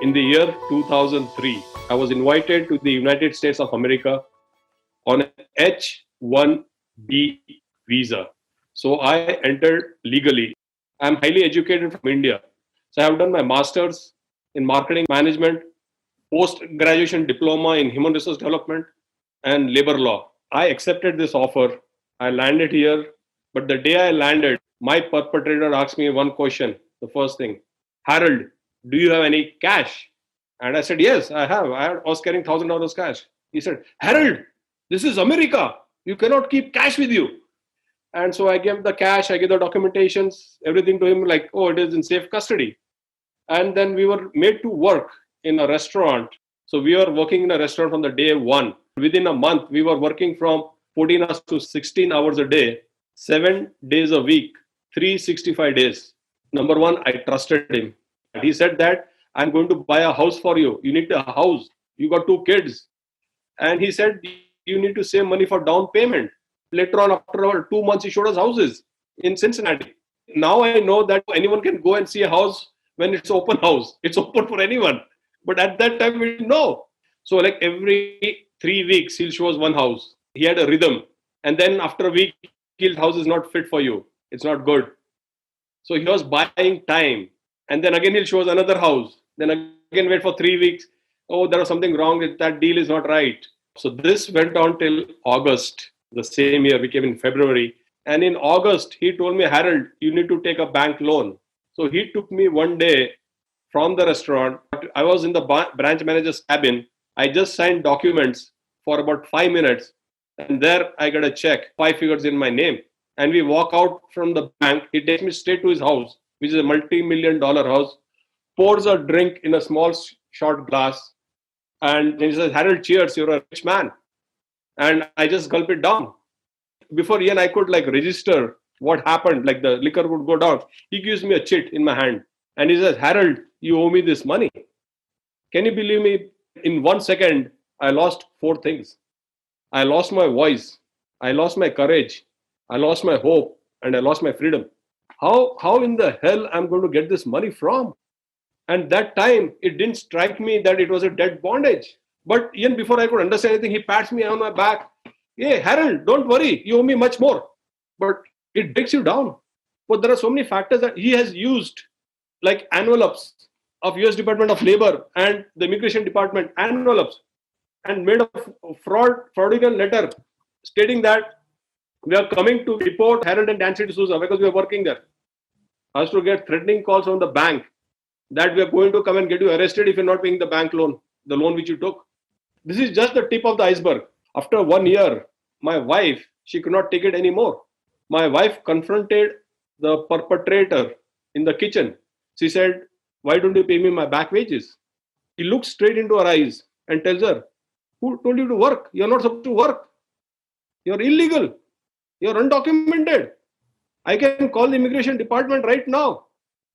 In the year 2003, I was invited to the United States of America on an H-1B visa. So I entered legally. I'm highly educated from India. So I have done my master's in marketing management, post-graduation diploma in human resource development and labor law. I accepted this offer. I landed here, but the day I landed, my perpetrator asked me one question. The first thing, Harold, do you have any cash? And I said, yes, I have. I was carrying $1,000 cash. He said, Harold, this is America. You cannot keep cash with you. And so I gave the cash, I gave the documentations, everything to him like, oh, it is in safe custody. And then we were made to work in a restaurant. So we were working in a restaurant from the day one. Within a month, we were working from 14 hours to 16 hours a day, 7 days a week, 365 days. Number one, I trusted him. He said that I'm going to buy a house for you. You need a house. You got 2 kids. And he said, you need to save money for down payment. Later on, after 2 months, he showed us houses in Cincinnati. Now I know that anyone can go and see a house when it's open house. It's open for anyone. But at that time, we didn't know. So like every 3 weeks, he'll show us one house. He had a rhythm. And then after a week, the house is not fit for you. It's not good. So he was buying time. And then again, he'll show us another house. Then again, wait for 3 weeks. Oh, there was something wrong. That deal is not right. So this went on till August. The same year, we came in February. And in August, he told me, Harold, you need to take a bank loan. So he took me one day from the restaurant. I was in the branch manager's cabin. I just signed documents for about 5 minutes. And there I got a check, 5 figures in my name. And we walk out from the bank. He takes me straight to his house, which is a multi-million-dollar house, pours a drink in a small short glass. And he says, Harold, cheers, you're a rich man. And I just gulp it down. Before even I could register what happened, like the liquor would go down, he gives me a chit in my hand. And he says, Harold, you owe me this money. Can you believe me? In 1 second, I lost 4 things. I lost my voice. I lost my courage. I lost my hope. And I lost my freedom. How in the hell I'm going to get this money from? And that time, it didn't strike me that it was a debt bondage. But even before I could understand anything, he pats me on my back. Hey, Harold, don't worry. You owe me much more. But it breaks you down. But there are so many factors that he has used, like envelopes of US Department of Labor and the Immigration Department envelopes, and made a fraudulent letter stating that we are coming to report Harold and Nancy D'Souza because we are working there. I was to get threatening calls from the bank that we are going to come and get you arrested if you're not paying the bank loan, the loan which you took. This is just the tip of the iceberg. After 1 year, my wife, she could not take it anymore. My wife confronted the perpetrator in the kitchen. She said, why don't you pay me my back wages? He looks straight into her eyes and tells her, who told you to work? You're not supposed to work. You're illegal. You're undocumented. I can call the immigration department right now,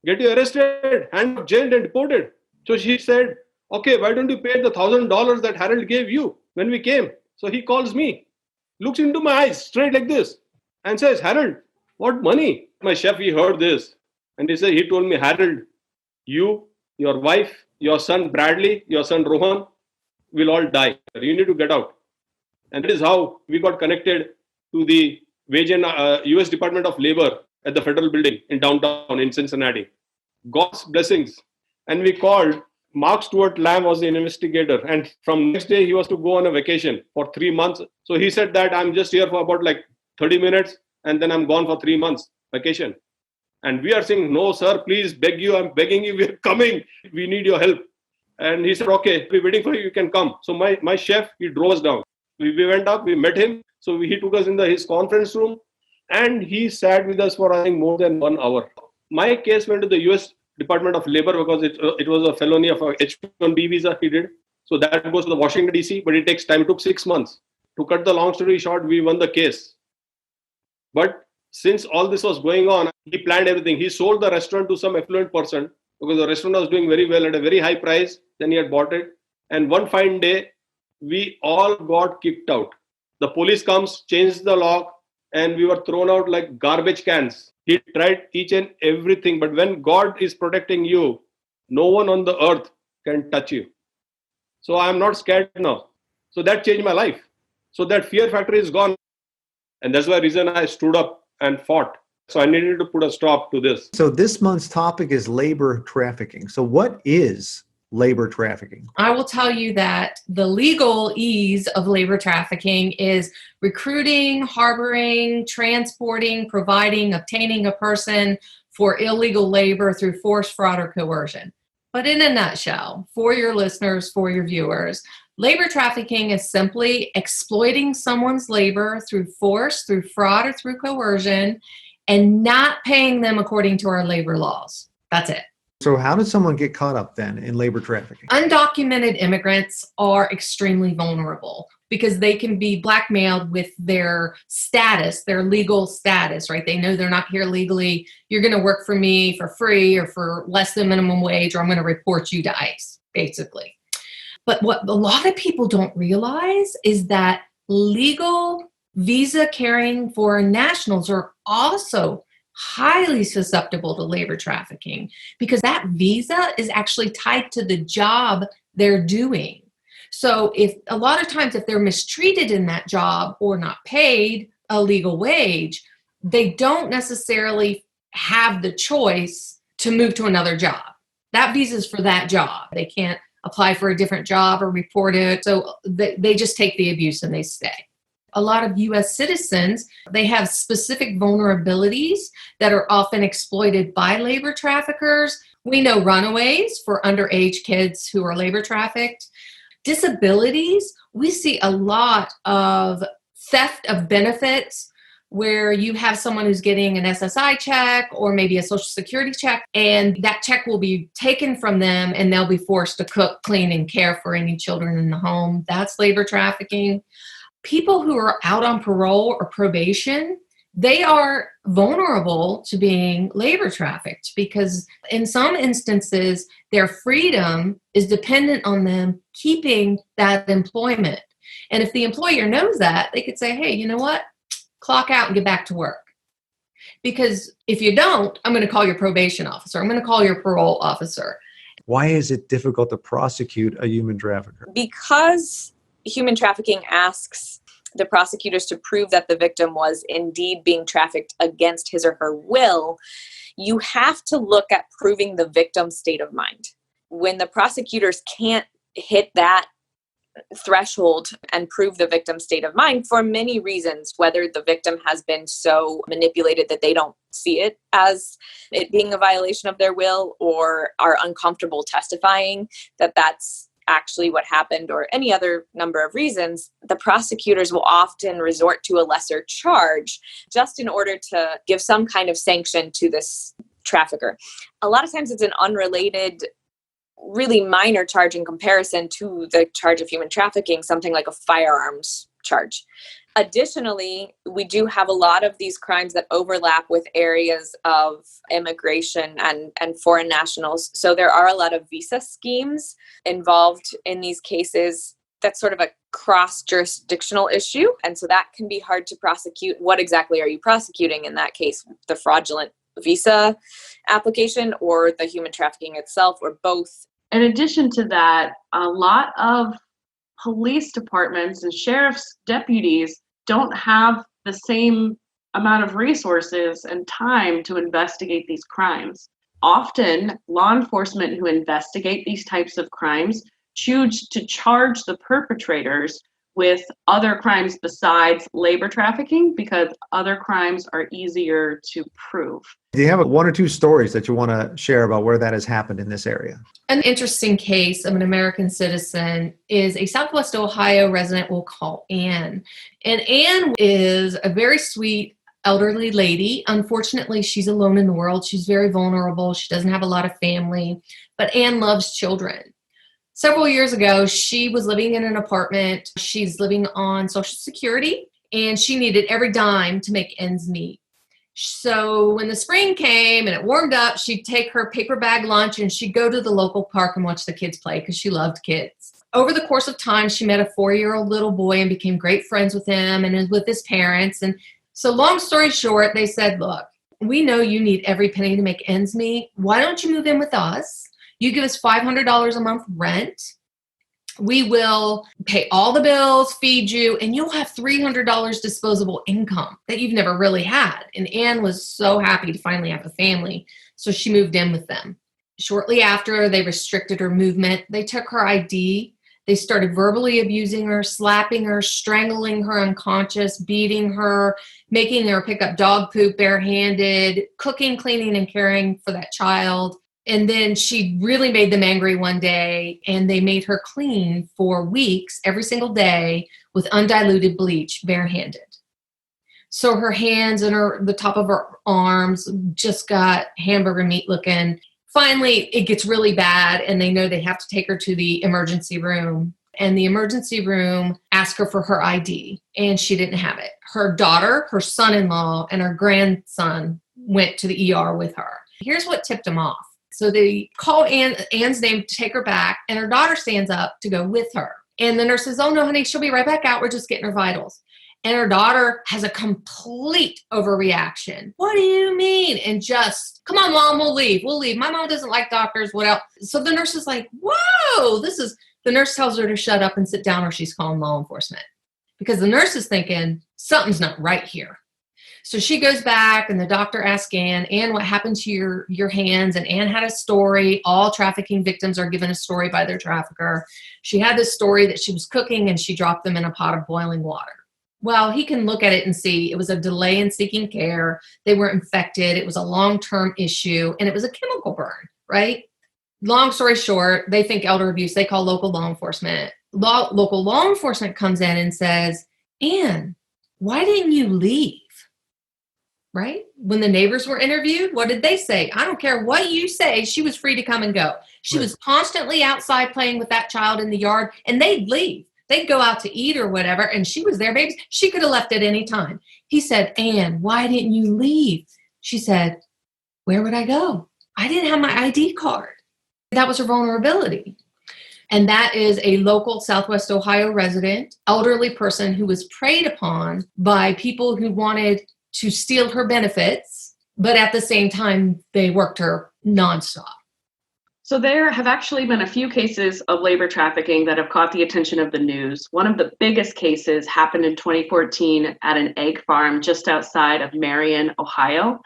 get you arrested, and jailed and deported. So she said, okay, why don't you pay the $1,000 that Harold gave you when we came? So he calls me, looks into my eyes straight like this and says, Harold, what money? My chef, he heard this. And he told me, Harold, you, your wife, your son Bradley, your son Rohan will all die. You need to get out. And that is how we got connected to the Wage and US Department of Labor at the federal building in downtown in Cincinnati. God's blessings. And we called. Mark Stewart Lamb was the investigator. And from next day, he was to go on a vacation for 3 months. So he said that I'm just here for about 30 minutes and then I'm gone for 3 months vacation. And we are saying, no, sir, please beg you. I'm begging you. We're coming. We need your help. And he said, okay, we're waiting for you. You can come. So my chef, he drove us down. We went up, we met him. So he took us in his conference room and he sat with us for, I think, more than 1 hour. My case went to the US Department of Labor because it was a felony of a H-1B visa he did. So that goes to the Washington, D.C., but it takes time. It took 6 months. To cut the long story short, we won the case. But since all this was going on, he planned everything. He sold the restaurant to some affluent person because the restaurant was doing very well at a very high price. Then he had bought it. And one fine day, we all got kicked out. The police comes, changed the lock, and we were thrown out like garbage cans. He tried each and everything. But when God is protecting you, no one on the earth can touch you. So I'm not scared now. So that changed my life. So that fear factor is gone. And that's why reason I stood up and fought. So I needed to put a stop to this. So this month's topic is labor trafficking. So what is labor trafficking? I will tell you that the legal ease of labor trafficking is recruiting, harboring, transporting, providing, obtaining a person for illegal labor through force, fraud, or coercion. But in a nutshell, for your listeners, for your viewers, labor trafficking is simply exploiting someone's labor through force, through fraud, or through coercion, and not paying them according to our labor laws. That's it. So how does someone get caught up then in labor trafficking? Undocumented immigrants are extremely vulnerable because they can be blackmailed with their status, their legal status, right? They know they're not here legally. You're going to work for me for free or for less than minimum wage, or I'm going to report you to ICE, basically. But what a lot of people don't realize is that legal visa-carrying foreign nationals are also highly susceptible to labor trafficking because that visa is actually tied to the job they're doing. So if a lot of times if they're mistreated in that job or not paid a legal wage, they don't necessarily have the choice to move to another job. That visa is for that job. They can't apply for a different job or report it. So they just take the abuse and they stay. A lot of U.S. citizens, they have specific vulnerabilities that are often exploited by labor traffickers. We know runaways for underage kids who are labor trafficked. Disabilities, we see a lot of theft of benefits where you have someone who's getting an SSI check or maybe a Social Security check, and that check will be taken from them and they'll be forced to cook, clean, and care for any children in the home. That's labor trafficking. People who are out on parole or probation, they are vulnerable to being labor trafficked because in some instances, their freedom is dependent on them keeping that employment. And if the employer knows that, they could say, hey, you know what? Clock out and get back to work. Because if you don't, I'm going to call your probation officer. I'm going to call your parole officer. Why is it difficult to prosecute a human trafficker? Because human trafficking asks the prosecutors to prove that the victim was indeed being trafficked against his or her will, you have to look at proving the victim's state of mind. When the prosecutors can't hit that threshold and prove the victim's state of mind for many reasons, whether the victim has been so manipulated that they don't see it as it being a violation of their will or are uncomfortable testifying that that's actually what happened or any other number of reasons, the prosecutors will often resort to a lesser charge just in order to give some kind of sanction to this trafficker. A lot of times it's an unrelated, really minor charge in comparison to the charge of human trafficking, something like a firearms charge. Additionally, we do have a lot of these crimes that overlap with areas of immigration and foreign nationals. So there are a lot of visa schemes involved in these cases. That's sort of a cross-jurisdictional issue. And so that can be hard to prosecute. What exactly are you prosecuting in that case? The fraudulent visa application or the human trafficking itself, or both? In addition to that, a lot of police departments and sheriff's deputies don't have the same amount of resources and time to investigate these crimes. Often, law enforcement who investigate these types of crimes choose to charge the perpetrators with other crimes besides labor trafficking because other crimes are easier to prove. Do you have one or two stories that you want to share about where that has happened in this area? An interesting case of an American citizen is a Southwest Ohio resident we'll call Anne. And Anne is a very sweet elderly lady. Unfortunately, she's alone in the world. She's very vulnerable. She doesn't have a lot of family, but Anne loves children. Several years ago, she was living in an apartment. She's living on Social Security, and she needed every dime to make ends meet. So when the spring came and it warmed up, she'd take her paper bag lunch and she'd go to the local park and watch the kids play because she loved kids. Over the course of time, she met a 4-year-old little boy and became great friends with him and with his parents. And so long story short, they said, look, we know you need every penny to make ends meet. Why don't you move in with us? You give us $500 a month rent. We will pay all the bills, feed you, and you'll have $300 disposable income that you've never really had. And Anne was so happy to finally have a family. So she moved in with them. Shortly after, they restricted her movement. They took her ID. They started verbally abusing her, slapping her, strangling her unconscious, beating her, making her pick up dog poop barehanded, cooking, cleaning, and caring for that child. And then she really made them angry one day, and they made her clean for weeks, every single day, with undiluted bleach, barehanded. So her hands and the top of her arms just got hamburger meat looking. Finally, it gets really bad, and they know they have to take her to the emergency room. And the emergency room asked her for her ID, and she didn't have it. Her daughter, her son-in-law, and her grandson went to the ER with her. Here's what tipped them off. So they call Anne's name to take her back, and her daughter stands up to go with her. And the nurse says, "Oh, no, honey, she'll be right back out. We're just getting her vitals." And her daughter has a complete overreaction. "What do you mean?" And just, "Come on, Mom, we'll leave. We'll leave. My mom doesn't like doctors. What else?" So the nurse is like, whoa, the nurse tells her to shut up and sit down or she's calling law enforcement. Because the nurse is thinking, something's not right here. So she goes back, and the doctor asks Anne, "What happened to your hands?" And Anne had a story. All trafficking victims are given a story by their trafficker. She had this story that she was cooking and she dropped them in a pot of boiling water. Well, he can look at it and see it was a delay in seeking care. They were infected. It was a long-term issue, and it was a chemical burn, right? Long story short, they think elder abuse. They call local law enforcement. Local law enforcement comes in and says, "Anne, why didn't you leave?" Right? When the neighbors were interviewed, what did they say? "I don't care what you say. She was free to come and go." She was constantly outside playing with that child in the yard, and they'd leave. They'd go out to eat or whatever, and she was there, baby. She could have left at any time. He said, "Anne, why didn't you leave?" She said, "Where would I go? I didn't have my ID card." That was her vulnerability. And that is a local Southwest Ohio resident, elderly person who was preyed upon by people who wanted to steal her benefits, but at the same time, they worked her nonstop. So there have actually been a few cases of labor trafficking that have caught the attention of the news. One of the biggest cases happened in 2014 at an egg farm just outside of Marion, Ohio.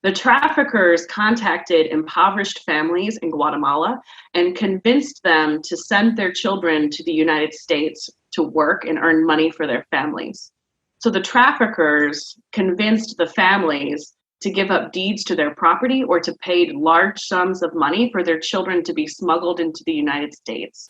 The traffickers contacted impoverished families in Guatemala and convinced them to send their children to the United States to work and earn money for their families. So the traffickers convinced the families to give up deeds to their property or to pay large sums of money for their children to be smuggled into the United States.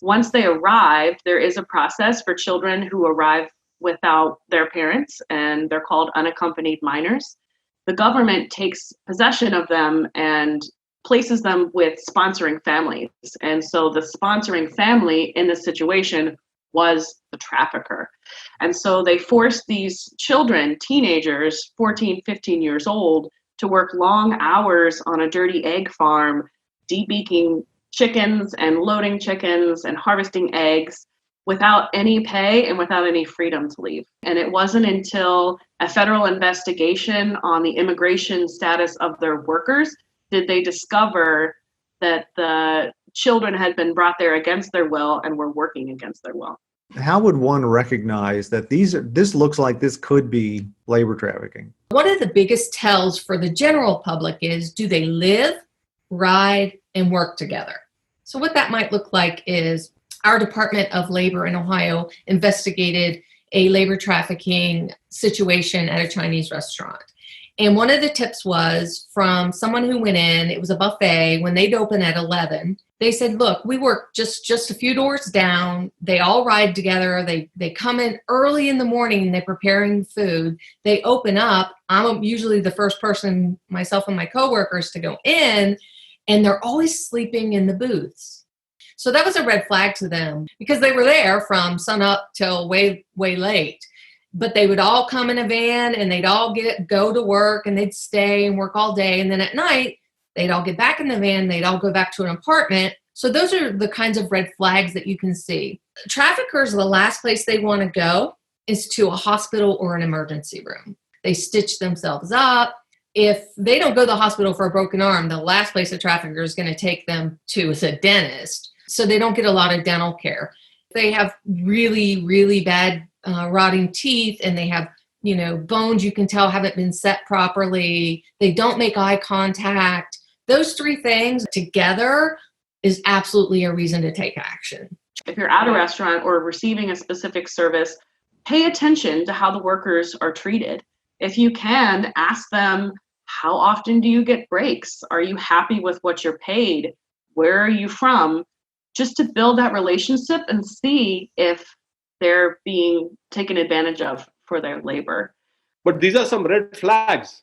Once they arrive, there is a process for children who arrive without their parents, and they're called unaccompanied minors. The government takes possession of them and places them with sponsoring families. And so the sponsoring family in this situation was the trafficker. And so they forced these children, teenagers, 14, 15 years old, to work long hours on a dirty egg farm, debeaking chickens and loading chickens and harvesting eggs without any pay and without any freedom to leave. And it wasn't until a federal investigation on the immigration status of their workers did they discover that the children had been brought there against their will and were working against their will. How would one recognize that this looks like this could be labor trafficking? One of the biggest tells for the general public is, do they live, ride, and work together? So what that might look like is our Department of Labor in Ohio investigated a labor trafficking situation at a Chinese restaurant. And one of the tips was from someone who went in, it was a buffet, when they'd open at 11, they said, look, we work just a few doors down. They all ride together. They come in early in the morning and they're preparing food. They open up. I'm usually the first person, myself and my coworkers, to go in, and they're always sleeping in the booths. So that was a red flag to them because they were there from sun up till way, way late. But they would all come in a van and they'd all go to work and they'd stay and work all day. And then at night, they'd all get back in the van. They'd all go back to an apartment. So those are the kinds of red flags that you can see. Traffickers, the last place they want to go is to a hospital or an emergency room. They stitch themselves up. If they don't go to the hospital for a broken arm, the last place a trafficker is going to take them to is a dentist. So they don't get a lot of dental care. They have really, really bad rotting teeth, and they have, bones you can tell haven't been set properly. They don't make eye contact. Those three things together is absolutely a reason to take action. If you're at a restaurant or receiving a specific service, pay attention to how the workers are treated. If you can, ask them, how often do you get breaks? Are you happy with what you're paid? Where are you from? Just to build that relationship and see if they're being taken advantage of for their labor. But these are some red flags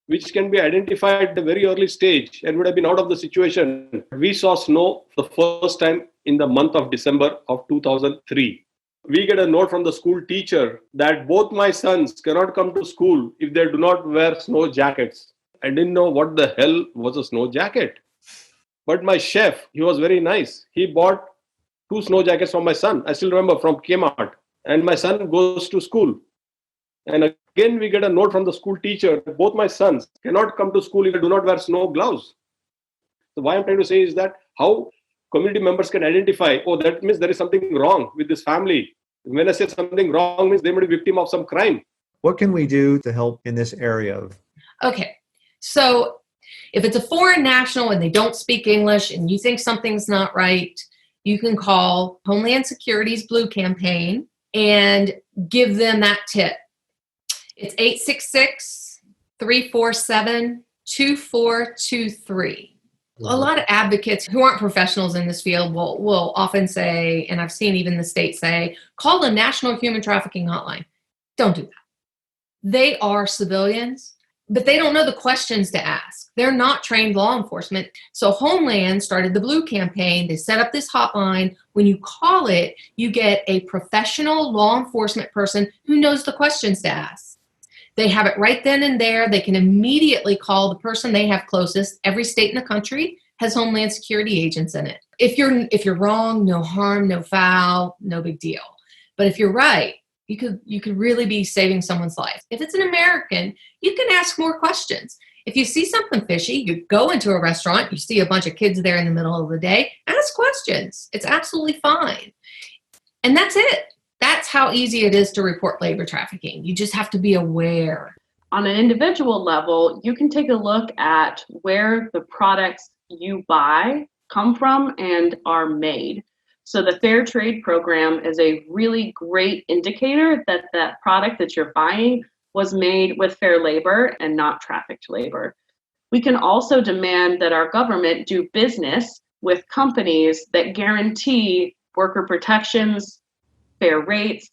which can be identified at a very early stage and would have been out of the situation. We saw snow for the first time in the month of December of 2003. We get a note from the school teacher that both my sons cannot come to school if they do not wear snow jackets. I didn't know what the hell was a snow jacket. But my chef, he was very nice. He bought 2 snow jackets for my son. I still remember, from Kmart. And my son goes to school. And again, we get a note from the school teacher that both my sons cannot come to school if they do not wear snow gloves. So what I'm trying to say is that how community members can identify, oh, that means there is something wrong with this family. When I say something wrong, means they might be victim of some crime. What can we do to help in this area? Okay, so if it's a foreign national and they don't speak English and you think something's not right, you can call Homeland Security's Blue Campaign and give them that tip. It's 866-347-2423. A lot of advocates who aren't professionals in this field will often say, and I've seen even the state say, call the National Human Trafficking Hotline. Don't do that. They are civilians, but they don't know the questions to ask. They're not trained law enforcement. So Homeland started the Blue Campaign. They set up this hotline. When you call it, you get a professional law enforcement person who knows the questions to ask. They have it right then and there. They can immediately call the person they have closest. Every state in the country has Homeland Security agents in it. If you're wrong, no harm, no foul, no big deal. But if you're right, you could really be saving someone's life. If it's an American, you can ask more questions. If you see something fishy, you go into a restaurant, you see a bunch of kids there in the middle of the day, ask questions. It's absolutely fine. And that's it. That's how easy it is to report labor trafficking. You just have to be aware. On an individual level, you can take a look at where the products you buy come from and are made. So the Fair Trade Program is a really great indicator that that product that you're buying was made with fair labor and not trafficked labor. We can also demand that our government do business with companies that guarantee worker protections, fair rates,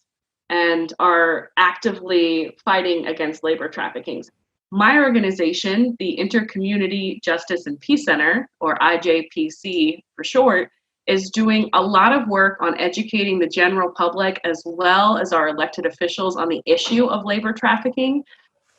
and are actively fighting against labor trafficking. My organization, the Intercommunity Justice and Peace Center, or IJPC for short, is doing a lot of work on educating the general public as well as our elected officials on the issue of labor trafficking.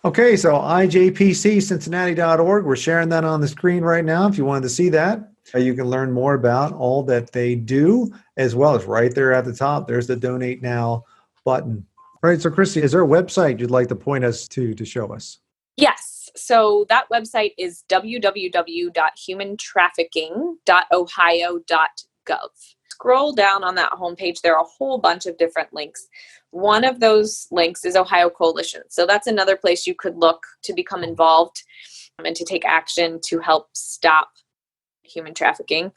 Okay, so IJPCCincinnati.org. We're sharing that on the screen right now if you wanted to see that. You can learn more about all that they do, as well as right there at the top, there's the Donate Now button. All right, so Christy, is there a website you'd like to point us to show us? Yes. So that website is www.humantrafficking.ohio.gov. Scroll down on that homepage. There are a whole bunch of different links. One of those links is Ohio Coalition. So that's another place you could look to become involved and to take action to help stop human trafficking.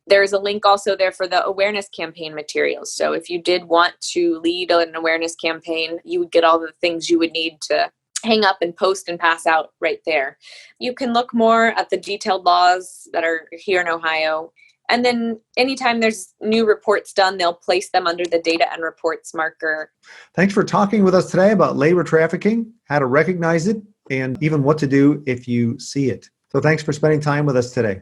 There's a link also there for the awareness campaign materials. So if you did want to lead an awareness campaign, you would get all the things you would need to hang up and post and pass out right there. You can look more at the detailed laws that are here in Ohio. And then anytime there's new reports done, they'll place them under the data and reports marker. Thanks for talking with us today about labor trafficking, how to recognize it, and even what to do if you see it. So thanks for spending time with us today.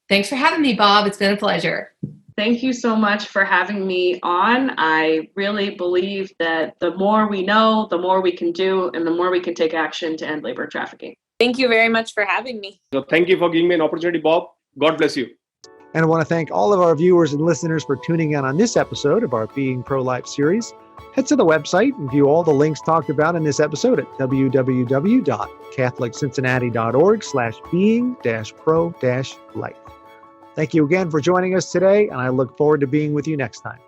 Thanks for having me, Bob. It's been a pleasure. Thank you so much for having me on. I really believe that the more we know, the more we can do, and the more we can take action to end labor trafficking. Thank you very much for having me. So thank you for giving me an opportunity, Bob. God bless you. And I want to thank all of our viewers and listeners for tuning in on this episode of our Being Pro-Life series. Head to the website and view all the links talked about in this episode at www.catholiccincinnati.org/being-pro-life. Thank you again for joining us today, and I look forward to being with you next time.